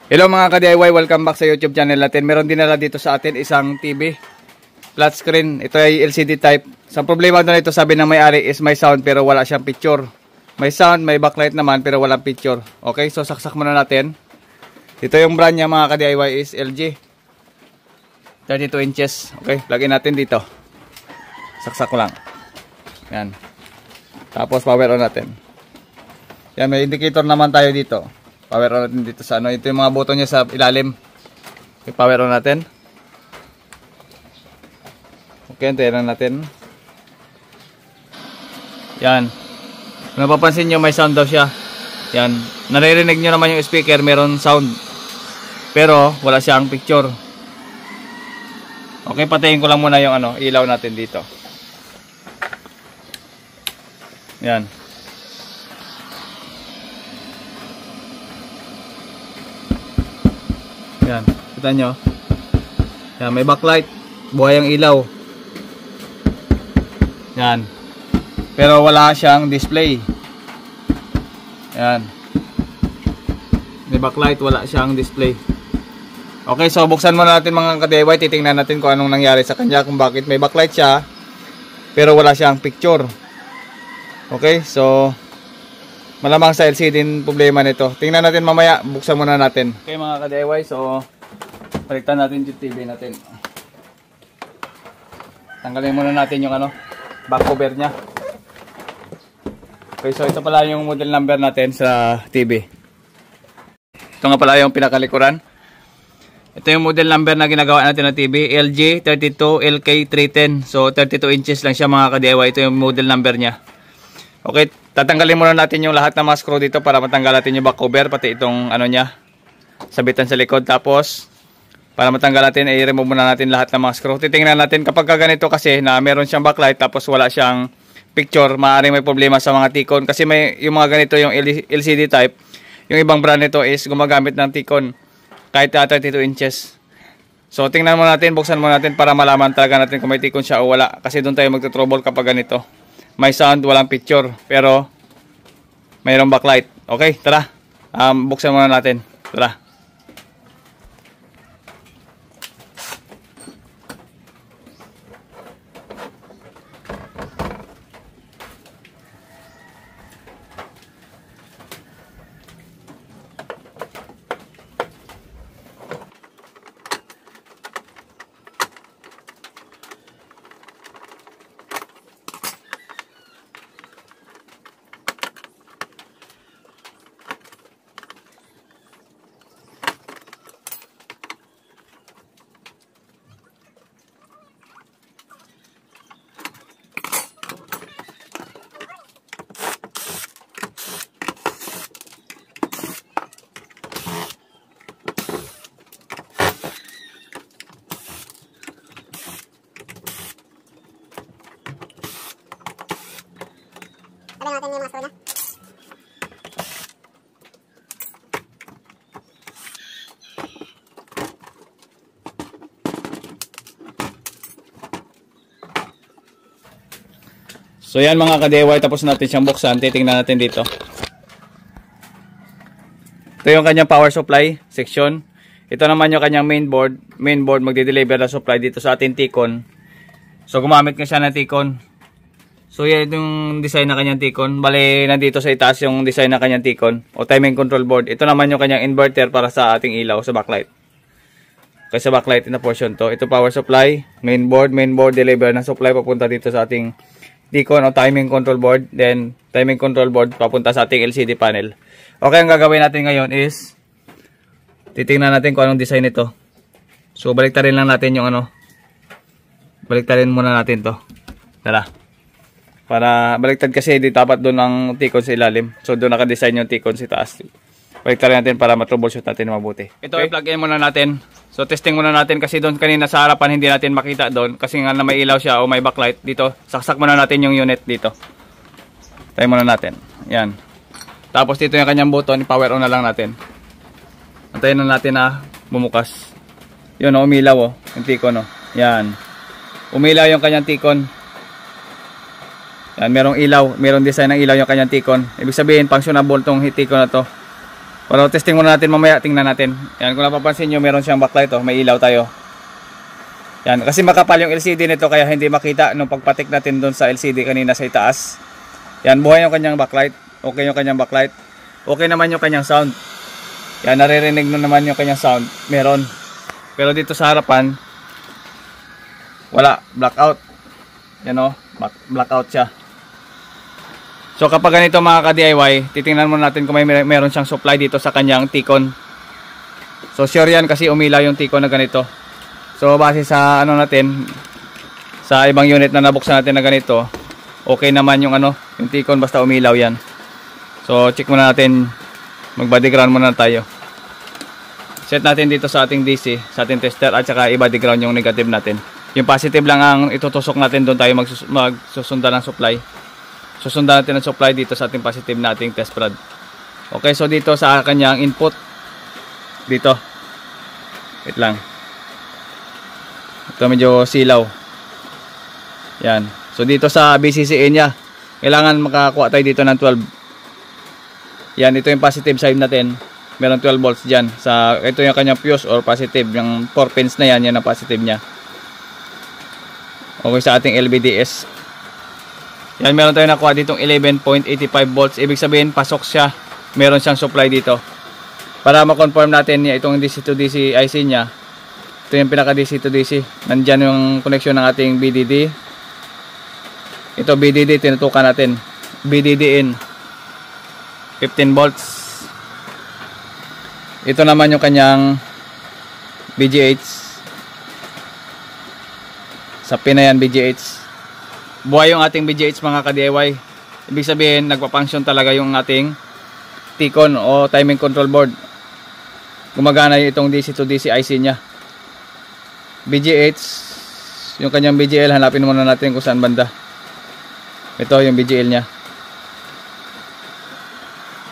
Hello mga ka-DIY, welcome back sa YouTube channel natin. Meron din nila dito sa atin isang TV flat screen. Ito ay LCD type. Sa problema doon ito, sabi ng may-ari is may sound pero wala siyang picture. May sound, may backlight naman pero walang picture. Okay, so saksak muna natin. Ito yung brand niya mga ka-DIY is LG 32 inches. Okay, plug in natin dito. Saksak ko lang. Yan. Tapos power on natin. Yan, may indicator naman tayo dito. Power on natin dito sa ano. Ito yung mga button niya sa ilalim. Okay, power on natin. Okay, antayin lang natin. Yan. Kung napapansin nyo, may sound daw siya. Yan. Naririnig nyo naman yung speaker, meron sound. Pero, wala siyang picture. Okay, patayin ko lang muna yung ano, ilaw natin dito. Yan. Yan, kita nyo. Yan, may backlight. Buhay ang ilaw. Yan. Pero wala siyang display. Yan. May backlight, wala siyang display. Okay, so buksan muna natin mga ka-DIY. Titingnan natin kung anong nangyari sa kanya. Kung bakit may backlight siya, pero wala siyang picture. Okay, so malamang sa LCD din problema nito. Tingnan natin mamaya, buksan muna natin. Okay mga ka-DIY, so baliktad natin yung TV natin. Tanggalin muna natin yung ano, back cover nya. Okay, so ito pala yung model number natin sa TV. Ito nga pala yung pinakalikuran. Ito yung model number na ginagawa natin ng TV, LG 32 LK310. So 32 inches lang siya mga ka-DIY. Ito yung model number nya. Okay, tatanggalin muna natin yung lahat ng mga screw dito para matanggal natin yung back cover, pati itong ano nya, sabitan sa likod. Tapos para matanggal natin, i-remove muna natin lahat ng mga screw. Titingnan natin kapag ganito kasi na meron siyang backlight tapos wala siyang picture, maaaring may problema sa mga T-con. Kasi may yung mga ganito, yung LCD type, yung ibang brand nito is gumagamit ng T-con kahit 32 inches. So tingnan muna natin, buksan muna natin para malaman talaga natin kung may T-con siya o wala. Kasi doon tayo magto-trouble kapag ganito. May sound, walang picture, pero mayroong backlight. Okay, tara. Buksan muna natin. Tara. Natin yung mga screw niya. So yan mga ka-DIY, tapos natin siyang buksan. Titingnan natin dito. Ito yung kanyang power supply section. Ito naman yung kanyang main board. Main board magde-deliver na supply dito sa ating T-con. So gumamit nga siya ng T-con. So yan yung design na kanyang T-con. Bale, nandito sa itaas yung design na kanyang T-con o timing control board. Ito naman yung kanyang inverter para sa ating ilaw sa backlight. Kasi sa backlight na portion to. Ito power supply, main board deliver na supply papunta dito sa ating T-con o timing control board. Then timing control board papunta sa ating LCD panel. Okay, ang gagawin natin ngayon is titingnan natin kung anong design nito. So baliktarin lang natin yung ano. Baliktarin muna natin to. Tara. Para baliktad kasi di dapat doon ang T-con sa ilalim. So doon naka-design yung T-con sa taas. Baliktarin natin para ma-troubleshoot natin mabuti. Ito okay. I-plug in muna natin. So testing muna natin kasi doon kanina sa harapan hindi natin makita doon kasi nga na may ilaw siya o may backlight dito. Saksak muna natin yung unit dito. Tayo muna natin. Yan. Tapos dito yung kanyang button, power on na lang natin. Antayin na natin na bumukas. Yun o, umilaw o. Yung T-con o. Yan. Umilaw yung kanyang T-con. Yan, merong ilaw, merong design ng ilaw yung kanyang T-con. Ibig sabihin, functionable tong T-con na to. Para testing muna natin mamaya, tingnan natin. Yan, kung napapansin nyo, meron siyang backlight, oh. May ilaw tayo. Yan, kasi makapal yung LCD nito kaya hindi makita nung pagpatik natin doon sa LCD kanina sa itaas. Yan, buhay yung kanyang backlight. Okay yung kanyang backlight. Okay naman yung kanyang sound. Yan, naririnig nyo naman yung kanyang sound. Meron. Pero dito sa harapan, wala, blackout. Yan o, blackout siya. So kapag ganito mga ka-DIY, titingnan muna natin kung meron siyang supply dito sa kanyang T-Con. So sure yan kasi umilaw yung T-Con na ganito. So base sa ano natin, sa ibang unit na nabuksan natin na ganito, okay naman yung yung T-Con basta umilaw yan. So check muna natin, mag-body ground muna tayo. Set natin dito sa ating DC, sa ating tester, at saka i-body ground yung negative natin. Yung positive lang ang itutusok natin, doon tayo magsusundan ng supply. Susundan natin ang supply dito sa ating positive na ating test prod. Okay, so dito sa kanyang input, dito, wait lang, ito medyo silaw. Yan, so dito sa BCCA nya, kailangan makakuha tayo dito ng 12. Yan, ito yung positive side natin. Meron 12 volts dyan. Ito yung kanyang fuse or positive. Yung 4 pins na yan, yan ang positive nya. Okay, sa ating LVDS. Yan, meron tayo nakuha ditong 11.85 volts. Ibig sabihin, pasok siya. Meron siyang supply dito. Para ma-confirm natin niya itong DC to DC IC niya. Ito yung pinaka DC to DC. Nandyan yung connection ng ating BDD. Ito BDD, tinutukan natin. BDD in 15 volts. Ito naman yung kanyang BGH. Sa pin na yan, BGH. Buhay yung ating BGH mga ka-DIY. Ibig sabihin, nagpa-function talaga yung ating T-Con o timing control board. Gumagana itong DC to DC IC nya. BGH, yung kanyang BGL, hanapin muna natin kung saan banda. Ito yung BGL nya.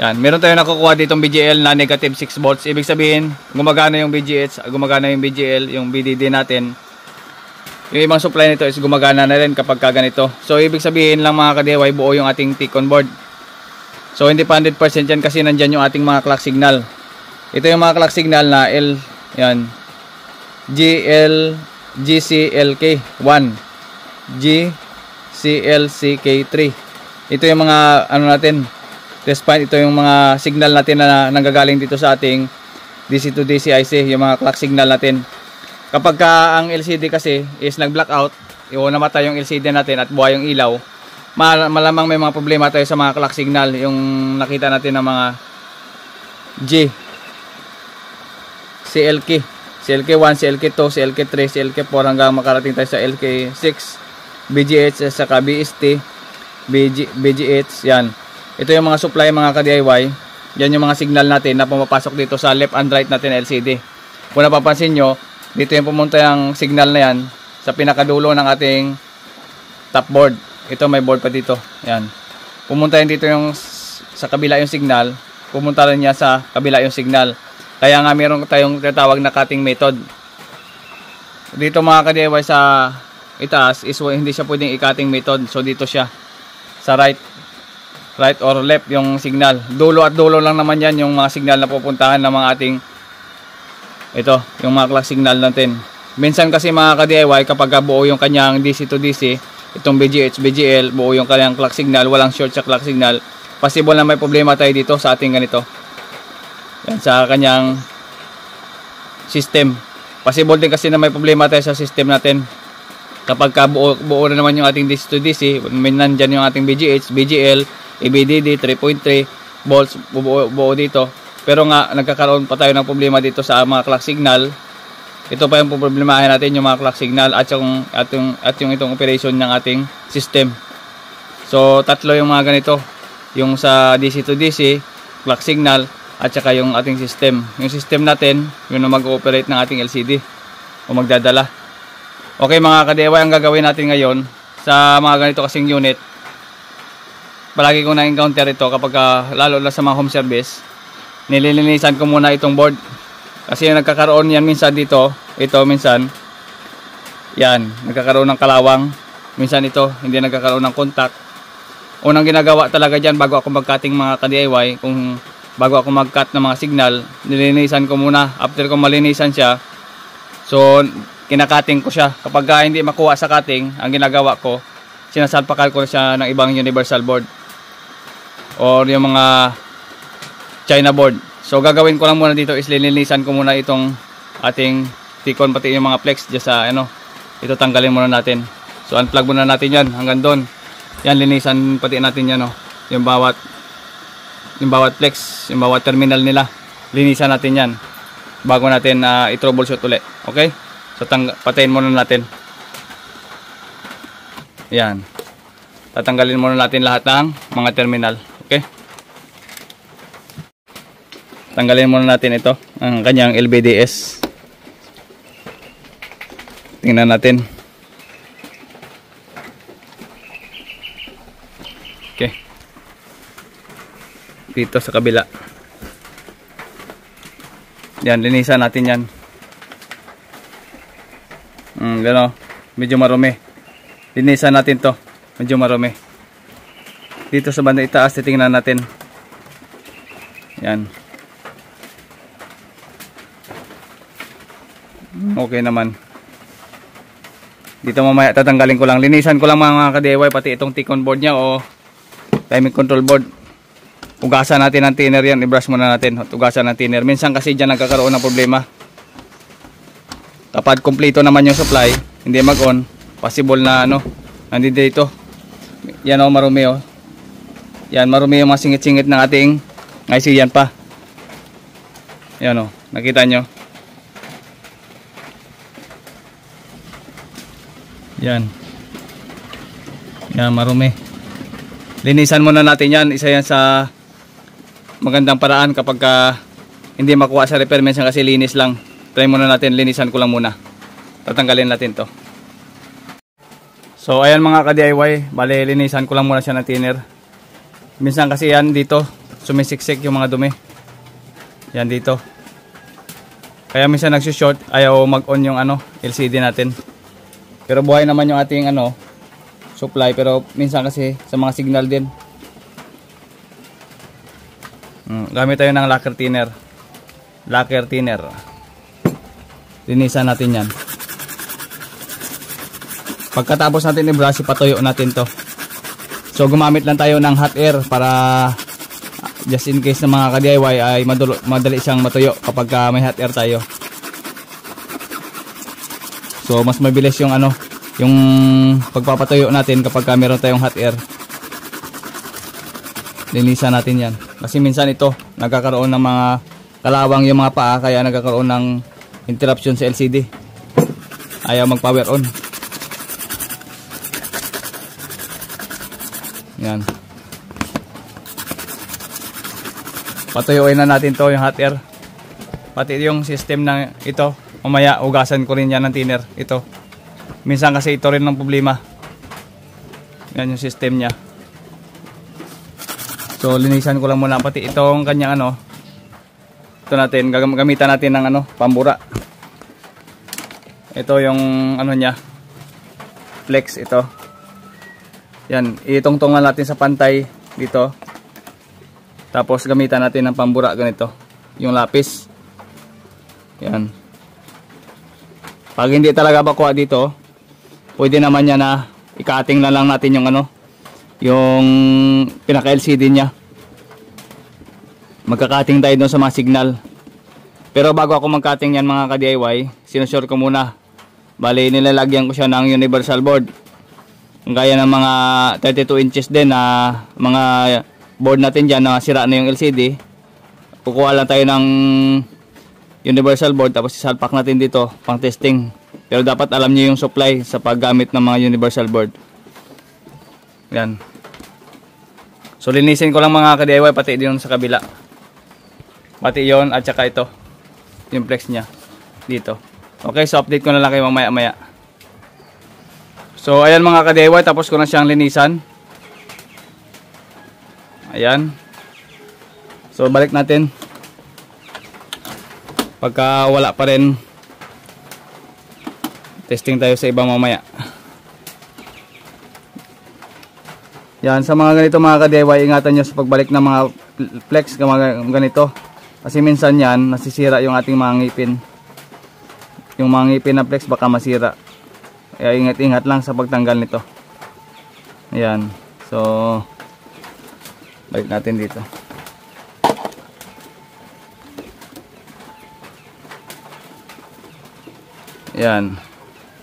Yan, meron tayong nakukuha ditong BGL na negative 6 volts. Ibig sabihin, gumagana yung BGH, gumagana yung BGL, yung BDD natin. Yung ibang supply nito is gumagana na rin kapag kaganito. So ibig sabihin lang mga ka-DIY, buo yung ating T-Con board. So hindi pa 100% yan kasi nandyan yung ating mga clock signal. Ito yung mga clock signal na L, yan, GCLK1, GCLCK3. Ito yung mga natin, test point. Ito yung mga signal natin na nanggagaling dito sa ating DC to DC IC, yung mga clock signal natin. Kapag ang LCD kasi is nag-blackout, namatay yung LCD natin at buhay yung ilaw, malamang may mga problema tayo sa mga clock signal. Yung nakita natin ng mga G, CLK, CLK1, CLK2, CLK3, CLK4 hanggang makarating tayo sa LK6, BGH, saka BST, BGH, yan. Ito yung mga supply mga ka-DIY. Yan yung mga signal natin na pumapasok dito sa left and right natin LCD. Kung napapansin nyo, dito yung pumunta yung signal na yan sa pinakadulo ng ating top board. Ito may board pa dito. Yan. Pumunta yan dito yung sa kabila yung signal. Pumunta rin niya sa kabila yung signal. Kaya nga meron tayong tinatawag na cutting method. Dito mga ka-DIY sa itaas is hindi siya pwedeng i-cutting method. So dito siya sa right or left yung signal. Dulo at dulo lang naman yan yung mga signal na pupuntahan ng mga ating yung mga clock signal natin. Minsan kasi mga ka-DIY, kapag buo yung kanyang DC to DC, itong BGH, BGL, buo yung kanyang clock signal, walang short sa clock signal, possible na may problema tayo dito sa ating ganito. Yan, sa kanyang system. Possible din kasi na may problema tayo sa system natin. Kapag buo na naman yung ating DC to DC, nandyan yung ating BGH, BGL, EBDD, 3.3 volts, buo dito. Pero nga, nagkakaroon pa tayo ng problema dito sa mga clock signal. Ito pa yung problemahin natin, yung mga clock signal at yung itong operation ng ating system. So, tatlo yung mga ganito. Yung sa DC to DC, clock signal, at saka yung ating system. Yung system natin, yun na mag-ooperate ng ating LCD o magdadala. Okay mga ka-DIY, ang gagawin natin ngayon sa mga ganito kasing unit, palagi kong na-encounter ito kapag lalo na sa mga home service, nililinisan ko muna itong board. Kasi nagkakaroon yan minsan dito, ito minsan, yan, nagkakaroon ng kalawang. Minsan ito, hindi nagkakaroon ng contact. Unang ginagawa talaga dyan bago ako mag-cutting mga ka-DIY, kung bago ako mag-cut ng mga signal, nilinisan ko muna. After ko malinisan siya, so kinakating ko siya. Kapag hindi makuha sa cutting, ang ginagawa ko, sinasalpakal ko siya ng ibang universal board or yung mga China board. So gagawin ko lang muna dito is lilinisan ko muna itong ating T-con, pati yung mga flex dyan sa ano, ito tanggalin muna natin. So unplug muna natin yan hanggang doon. Yan, linisan pati natin yan, oh. Yung bawat flex, yung bawat terminal nila, linisan natin yan bago natin i-troubleshoot ulit. Okay? So patayin muna natin. Yan. Tatanggalin muna natin lahat ng mga terminal. Okay? Tanggalin muna natin ito, ang kanyang LVDS. Tingnan natin. Okay. Dito sa kabila. Yan, linisan natin yan. Gano, medyo marumi. Linisan natin to. Medyo marumi. Dito sa banda itaas, titingnan natin. Yan. Okay naman. Dito mamaya tatanggalin ko lang. Linisan ko lang mga ka-DIY pati itong T-con board niya o timing control board. Ugasan natin ang thinner yan. I-brush muna natin. Ugasan ng thinner. Minsan kasi dyan nagkakaroon ng problema. Kapag kompleto naman yung supply, hindi mag-on, possible na ano, nandito dito. Yan o, marumi o. Yan, marumi yung mga singit-singit ng ating IC. Yan pa. Yan o, nakita nyo. Yan. Yan, marumi. Linisan muna natin yan. Isa yan sa magandang paraan kapag hindi makuha sa repair. Minsan kasi linis lang. Try muna natin. Linisan ko lang muna. Tatanggalin natin to. So, ayan mga ka-DIY. Bale, linisan ko lang muna siya ng thinner. Minsan kasi yan dito. Sumisiksik yung mga dumi. Yan dito. Kaya minsan nagsushort. Ayaw mag-on yung ano, LCD natin. Pero buhay naman yung ating ano, supply, pero minsan kasi sa mga signal din. Gamit tayo ng lacquer thinner. Lacquer thinner. Linisan natin yan. Pagkatapos natin i-brush, ipatuyo natin to. So gumamit lang tayo ng hot air para just in case na mga ka-DIY ay madali siyang matuyo kapag may hot air tayo. So mas mabilis yung ano, yung pagpapatuyo natin kapag meron tayong hot air. Linisan natin yan. Kasi minsan ito nagkakaroon ng mga kalawang yung mga paa, kaya nagkakaroon ng interruption sa LCD. Ayaw mag power on. Yan. Patuyuin na natin to yung hot air. Pati yung system na ito. Mamaya ugasan ko rin yan ng thinner. Ito. Minsan kasi ito rin ng problema. Yan yung system niya. So linisan ko lang muna pati itong kanyang ano. Ito natin. Gamitan natin ng ano, pambura. Ito yung ano niya. Flex ito. Yan. Itungtungan natin sa pantay dito. Tapos gamitan natin ng pambura ganito. Yung lapis. Yan. Pag hindi talaga makuha dito, pwede naman yan na i-cutting na lang natin yung ano, yung pinaka-LCD niya. Magka-cutting tayo doon sa mga signal. Pero bago ako mag-cutting yan mga ka-DIY, sinusure ko muna. Bali, nilalagyan ko siya ng universal board. Gaya ng mga 32 inches din na mga board natin dyan na sira na yung LCD. Kukuha lang tayo ng universal board tapos isalpak natin dito pang testing. Pero dapat alam niyo yung supply sa paggamit ng mga universal board. Yan. So linisin ko lang mga ka-DIY pati din sa kabila. Pati yon at saka ito. Yung flex niya dito. Okay, so update ko na lang kayo mamaya-maya. So ayan mga ka-DIY, tapos ko na siyang linisan. Ayan. So balik natin. Pagka wala pa rin, testing tayo sa ibang mamaya. Yan, sa mga ganito mga ka-DIY, ingatan nyo sa pagbalik ng mga flex ganito. Kasi minsan yan, nasisira yung ating mga ngipin. Yung mga ngipin na flex baka masira. Kaya ingat-ingat lang sa pagtanggal nito. Ayan. So, balik natin dito. Ayan.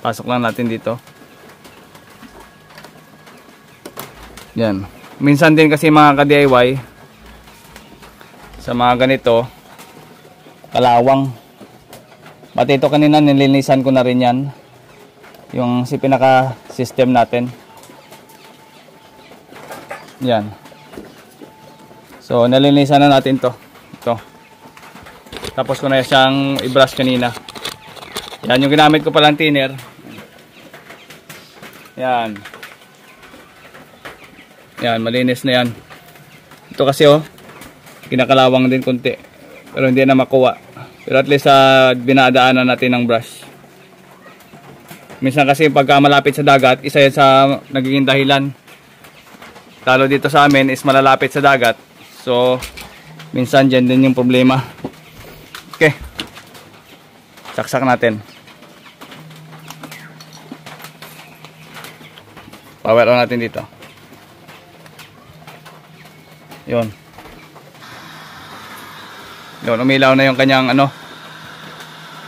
Pasok lang natin dito. Ayan. Minsan din kasi mga ka-DIY, sa mga ganito, kalawang. Pati ito kanina nilinisan ko na rin yan. Yung si pinaka system natin. Yan. So nilinisan na natin to. Ito. Tapos ko na siyang i-brush kanina. Yan yung ginamit ko palang thinner. Yan. Yan, malinis na yan. Ito kasi oh, kinakalawang din konti. Pero hindi na makuha. Pero at least binadaanan natin ng brush. Minsan kasi pagka malapit sa dagat, isa yan sa nagiging dahilan. Lalo dito sa amin is malalapit sa dagat. So, minsan dyan din yung problema. Okay. Saksak natin. Power on natin dito. Yun. Yun, umilaw na yung kanyang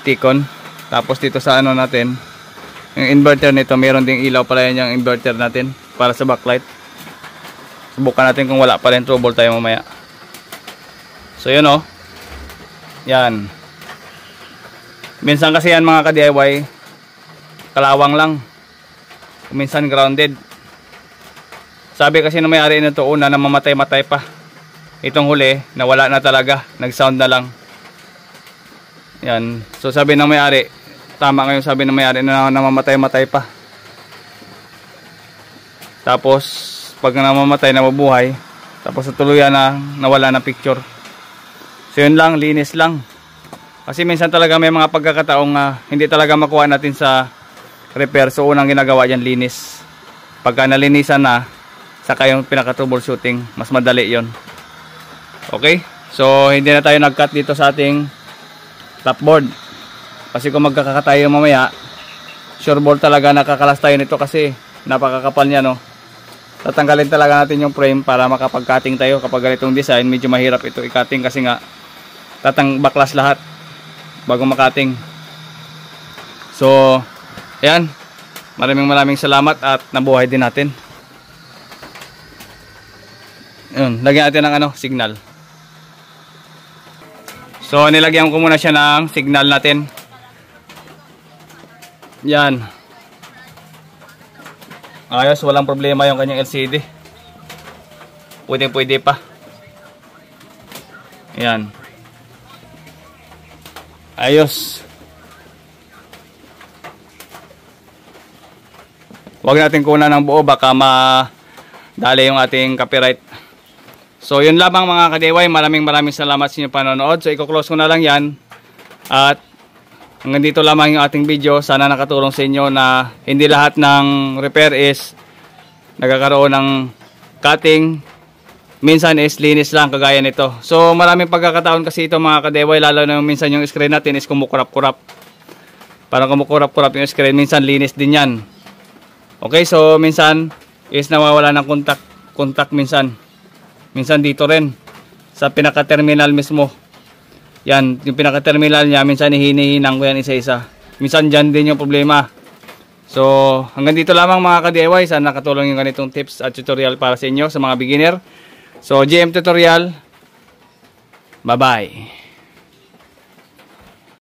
T-con. Tapos dito sa natin, yung inverter nito, meron ding ilaw pala yan yung inverter natin para sa backlight. Subukan natin kung wala pa rin, trouble tayo mamaya. So yun oh. Yan. Minsan kasi yan mga ka-DIY, kalawang lang. Minsan grounded. Sabi kasi na may-ari nito una na mamatay-matay pa. Itong huli, nawala na talaga. Nag-sound na lang. Yan. So sabi ng may-ari, tama ngayon sabi ng may-ari na namamatay-matay pa. Tapos, pag namamatay, nabubuhay. Tapos sa tuluyan na nawala na picture. So yun lang, linis lang. Kasi minsan talaga may mga pagkakataong hindi talaga makuha natin sa repair. So unang ginagawa dyan, linis. Pagka nalinisan na, saka yung pinaka-troubleshooting, mas madali yon. Okay? So hindi na tayo nag-cut dito sa ating top-board. Kasi kung magkakakat tayo mamaya, sure ball talaga nakakalas tayo nito kasi napakakapal niya, no? Tatanggalin talaga natin yung frame para makapag-cutting tayo. Kapag ganitong design, medyo mahirap ito i-cutting kasi nga baklas lahat bago makating. So ayan, maraming salamat at nabuhay din natin. Yun, lagyan natin ng signal. So nilagyan ko muna siya ng signal natin. Yan. Ayos, walang problema yung kanyang LCD. Pwede pa. Yan. Ayos. Huwag natin kunan ng buo, baka madali yung ating copyright. So yun lamang mga ka-DIY, maraming salamat sa inyong panonood. So i-close ko na lang yan. At hanggang dito lamang yung ating video. Sana nakatulong sa inyo na hindi lahat ng repair is nagkakaroon ng cutting. Minsan is linis lang kagaya nito. So maraming pagkakataon kasi ito mga ka-DIY, lalo na minsan yung screen natin is kumukurap-kurap. Parang kumukurap-kurap yung screen, minsan linis din yan. Okay, so minsan is nawawala ng contact minsan. Minsan dito rin sa pinaka-terminal mismo. Yan, yung pinaka-terminal niya, minsan hinihinang ko yan isa-isa. Minsan dyan din yung problema. So, hanggang dito lamang mga ka-DIY. Sana nakatulong yung ganitong tips at tutorial para sa inyo, sa mga beginner. So, GM Tutorial. Bye-bye.